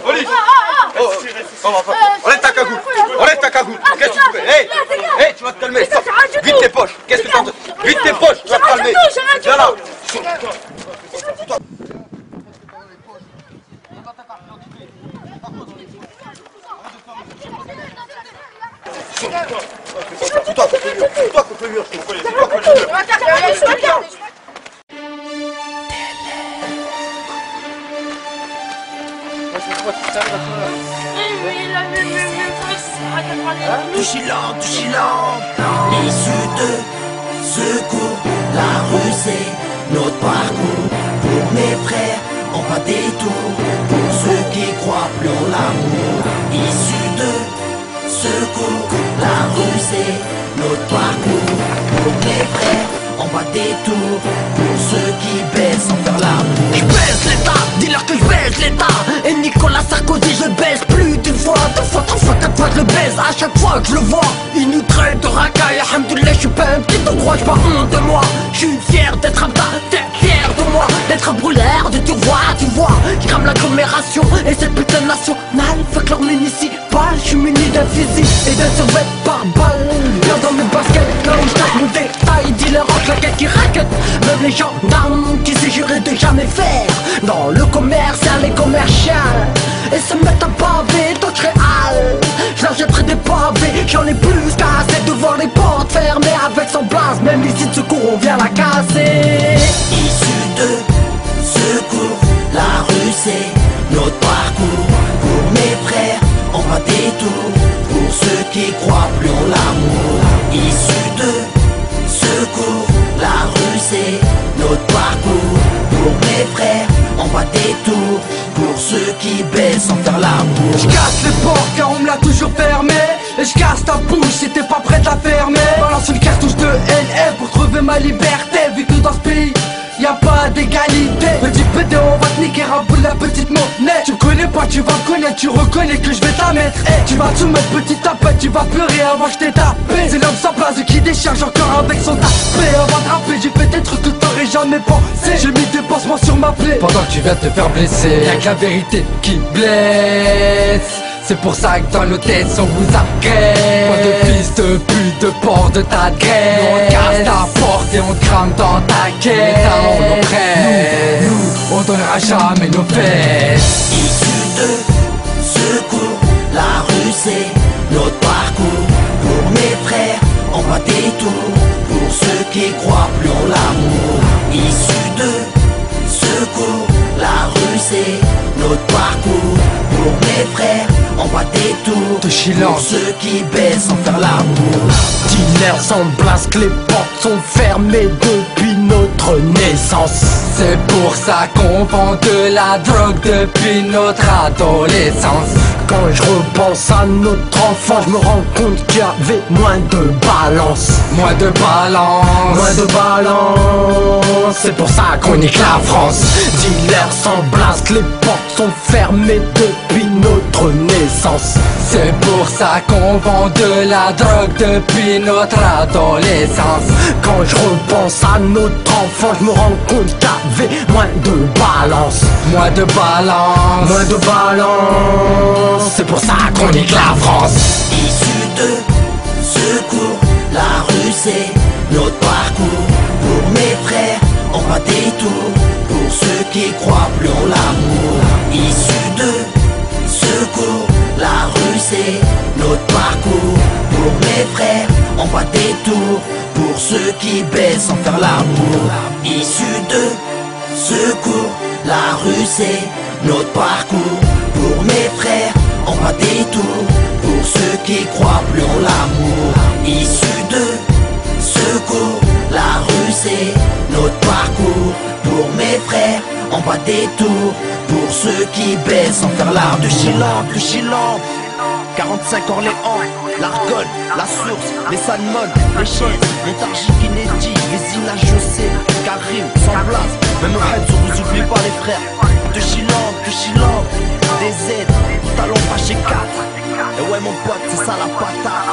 Olive. Enlève ta cagoule. Enlève ta cagoule. Qu'est-ce que tu fais? Hey, tu vas te calmer. Stop. Vite tes poches. Qu'est-ce que t'entends? Vite tes poches. Tu vas te calmer. Viens là. Toi contre le mur. Du silence, issu de secours, la rue c'est notre parcours. Pour mes frères, on va des tours. Pour ceux qui croient plus en l'amour, issu de secours, la rue c'est notre parcours. Pour mes frères, on va des tours. Pour ceux qui baissent sans faire l'amour. Je baisse l'état, dis-leur que je baisse l'état. Et Nicolas Sarkozy je le baisse plus d'une fois, deux fois, trois fois, quatre fois je le baise. À chaque fois que je le vois, il nous traite de racaille. Alhamdoulilah, je suis pas un petit endroit, j'ai pas honte de moi. Je suis fier d'être un tas, t'es fier de moi. D'être un brûleur de tu vois. Je crame l'agglomération et cette putain de nationale. Fait que leur municipal, je suis muni d'un fusil et d'un survêt par balle. Viens dans mes baskets, là où je tape mon détail. Dealer en claquette qui raquette. Même les gendarmes qui se juraient de jamais faire dans le commercial et commercial. Et se mettent à paver d'autres réals. Je leur jetterai des pavés, j'en ai plus cassé devant les portes fermées. Avec son blase, même ici de secours on vient la casser. Issu de secours, la rue c'est notre parcours. Pour mes frères, on va des tours. Pour ceux qui croient plus en l'amour, issu de secours, la rue c'est notre parcours. Pour mes frères, on va des tours. Pour ceux qui baissent sans faire l'amour. Je casse les portes car on me l'a toujours fermé. Et je casse ta bouche si t'es pas prêt de la fermer. Balance une cartouche de LF pour trouver ma liberté. Vu que dans ce pays y'a pas d'égalité. Petit pédé, on va te niquer à bout de la petite monnaie. Tu me connais pas, tu vas me connaître, tu reconnais que je vais t'en mettre. Tu vas tout mettre petite tapette, tu vas pleurer avant que je t'ai tapé. C'est l'homme sans place qui décharge encore avec son tapé. Avant de rapper, j'ai fait des trucs que t'aurais jamais pensé. J'ai mis des pansements sur ma plaie. Pendant que tu viens te faire blesser, y'a que la vérité qui blesse. C'est pour ça que dans nos têtes on vous agresse. Pas de fils de pute, de porc de ta graisse. Nous on casse ta porte et on te crame dans ta caisse. L'État on l'oppresse, nous on donnera jamais nos fesses. Issu de secours, la rue c'est notre parcours. Pour mes frères, on va des tours. Pour ceux qui croient plus en l'amour, issu de secours, la rue c'est notre parcours. Pour mes frères, on va des tours. Pour ceux qui baissent sans faire l'amour. Dealer sans blase, que les portes sont fermées depuis notre naissance. C'est pour ça qu'on vend de la drogue depuis notre adolescence. Quand je repense à notre enfant, je me rends compte qu'il y avait moins de balance. Moins de balance. C'est pour ça qu'on nique la France. Dealer sans blase, que les portes sont fermées depuis notre naissance. C'est pour ça qu'on vend de la drogue depuis notre adolescence. Quand je repense à notre enfant, je me rends compte qu'il y avait moins de balance. Moins de balance. C'est pour ça qu'on nique la France. Issu de secours, la rue c'est notre parcours. Pour mes frères, on va des tours. Pour ceux qui croient plus en l'amour, issu de secours, la rue c'est notre parcours. Pour mes frères, on va des tours. Pour ceux qui baissent sans faire l'amour, issu de secours, la rue c'est notre parcours. Pour mes frères, on va des tours. Pour ceux qui croient plus en l'amour, issu de secours, la rue c'est notre parcours. Pour mes frères, on va des tours. Pour ceux qui baissent sans faire l'amour. De Chilan, 45 Orléans, l'Argonne, la Source, les Salmon, les Chaises, Montargis, Kennedy, Vézina, José, Karim, sans place, même Red, on vous oublie pas les frères. De Chilan, des Z, talons fâchés 4. Et ouais mon pote, c'est ça la patate.